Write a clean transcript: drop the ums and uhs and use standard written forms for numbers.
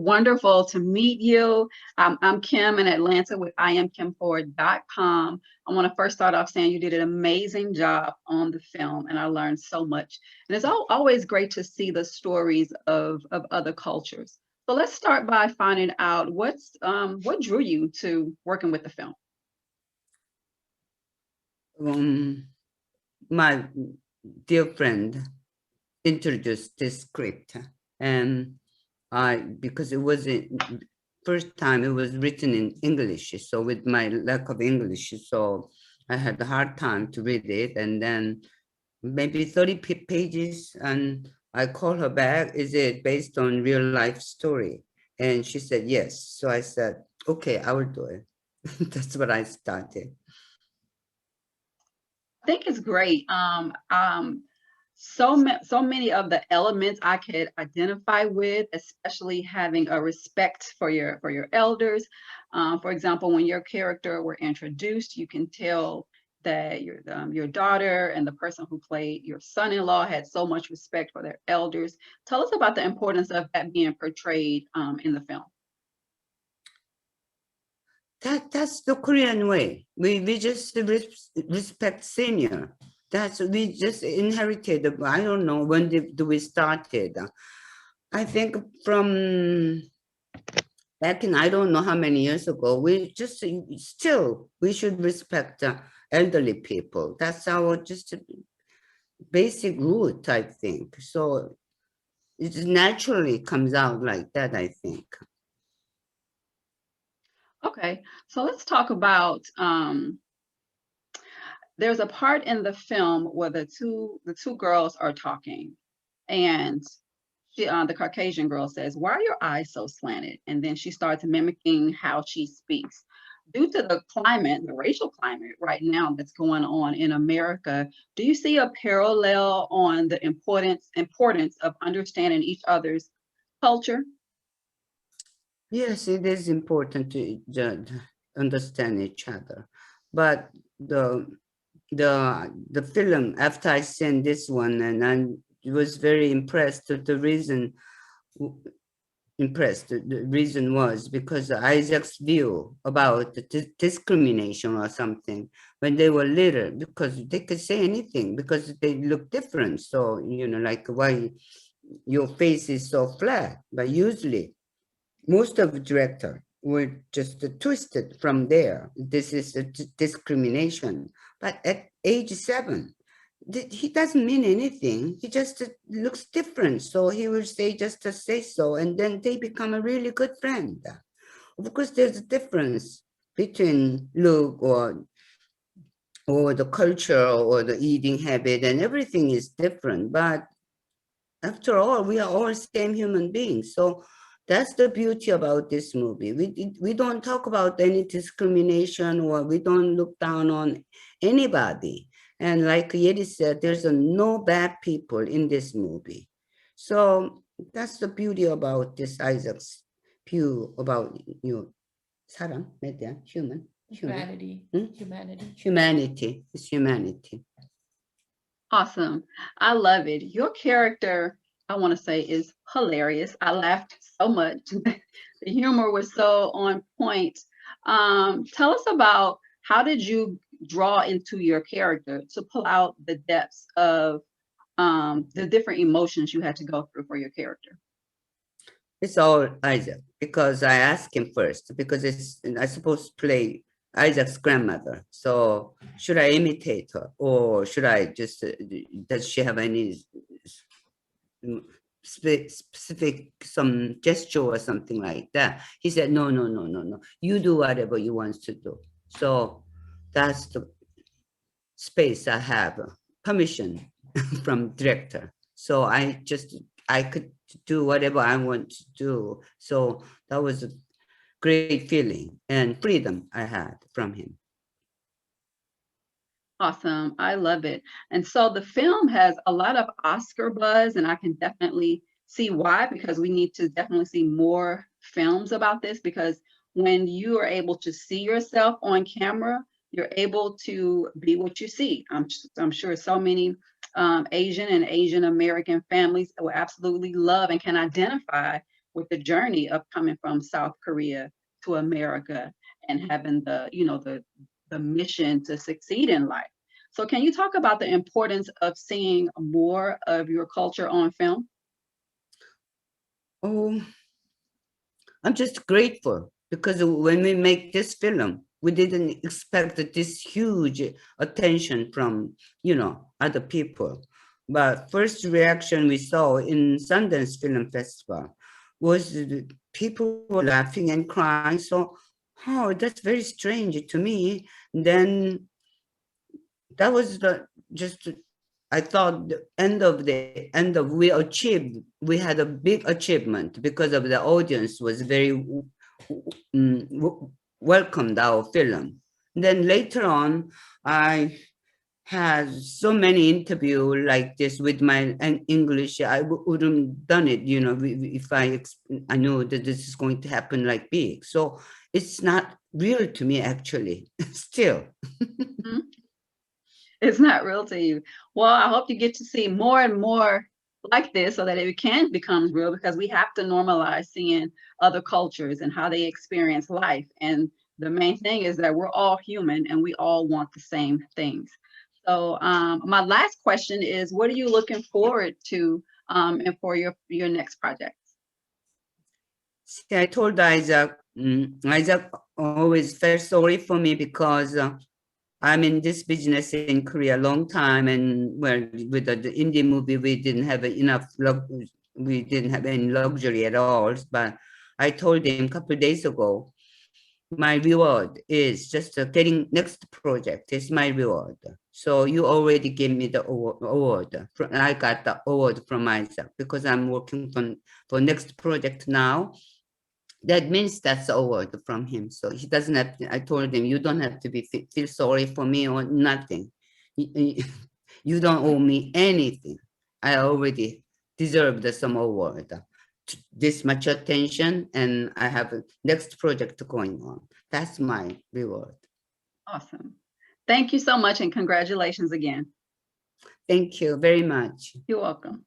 wonderful to meet you. I'm Kim in Atlanta with IamKimFord.com. I want to first start off saying you did an amazing job on the film, and I learned so much. And it's always great to see the stories of other cultures. So let's start by finding out what drew you to working with the film. My dear friend introduced this script, and because it was first time it was written in English, so with my lack of English, so I had a hard time to read it, and then maybe 30 pages, and I called her back, is it based on real life story? And she said yes. So I said, okay, I will do it. That's what I started. I think it's great. So many of the elements I could identify with, especially having a respect for your elders. For example, when your character were introduced, you can tell that your daughter and the person who played your son-in-law had so much respect for their elders. Tell us about the importance of that being portrayed in the film. That's the Korean way. We just respect senior. We just inherited. I don't know when do we started. I think from back in I don't know how many years ago. We just still we should respect elderly people. That's our just basic root, I think. So it naturally comes out like that, I think. Okay, so let's talk about there's a part in the film where the two girls are talking, and the Caucasian girl says, "Why are your eyes so slanted?" And then she starts mimicking how she speaks. Due to the climate, the racial climate right now that's going on in America, do you see a parallel on the importance of understanding each other's culture? Yes, it is important to understand each other, but the the film after I seen this one, and I was very impressed. The reason the reason was because Isaac's view about the discrimination or something when they were little, because they could say anything because they look different. So like why your face is so flat, but usually most of the director were just twisted from there. This is a discrimination. But at age 7, he doesn't mean anything. He just looks different. So he will say just to say so, and then they become a really good friend. Of course, there's a difference between look or the culture or the eating habit, and everything is different. But after all, we are all same human beings. So that's the beauty about this movie. We don't talk about any discrimination, or we don't look down on anybody. And like Yeri said, there's no bad people in this movie. So that's the beauty about this Isaac's view about 사람, human, humanity. It's humanity. Awesome. I love it. Your character, I want to say, is hilarious. I laughed so much. The humor was so on point. Tell us about how did you draw into your character to pull out the depths of the different emotions you had to go through for your character? It's all Isaac because I asked him first because I supposed to play Isaac's grandmother. So should I imitate her, or should I just does she have any specific some gesture or something like that? He said no, no, no, no, no. You do whatever you want to do. So that's the space I have permission from director. So I could do whatever I want to do. So that was a great feeling and freedom I had from him. Awesome. I love it. And so the film has a lot of Oscar buzz, and I can definitely see why, because we need to definitely see more films about this, because when you are able to see yourself on camera, you're able to be what you see. I'm sure so many Asian and Asian American families will absolutely love and can identify with the journey of coming from South Korea to America and having the, you know, the mission to succeed in life. So can you talk about the importance of seeing more of your culture on film? Oh, I'm just grateful because when we make this film, we didn't expect this huge attention from, you know, other people. But first reaction we saw in Sundance Film Festival was people were laughing and crying. So, oh, that's very strange to me. Then that was the just I thought the end of we achieved, we had a big achievement because of the audience was very welcomed our film. Then later on, I had so many interview like this with my English. I wouldn't done it, you know, if I knew that this is going to happen like big. So it's not real to me actually, still. Mhm. It's not real to you. Well, I hope you get to see more and more like this so that it can become real, because we have to normalize seeing other cultures and how they experience life. And the main thing is that we're all human and we all want the same things. So my last question is, what are you looking forward to and for your next project? See, I told Isaac, Isaac always felt sorry for me because I'm in this business in Korea a long time, and well, with the indie movie, we didn't have enough, we didn't have any luxury at all. But I told him a couple of days ago, my reward is just getting next project is my reward. So you already gave me the award. I got the award from Isaac because I'm working for next project now. That means that's a word from him. So he doesn't have to, I told him, you don't have to feel sorry for me or nothing. You don't owe me anything. I already deserved some award. This much attention, and I have a next project going on. That's my reward. Awesome. Thank you so much and congratulations again. Thank you very much. You're welcome.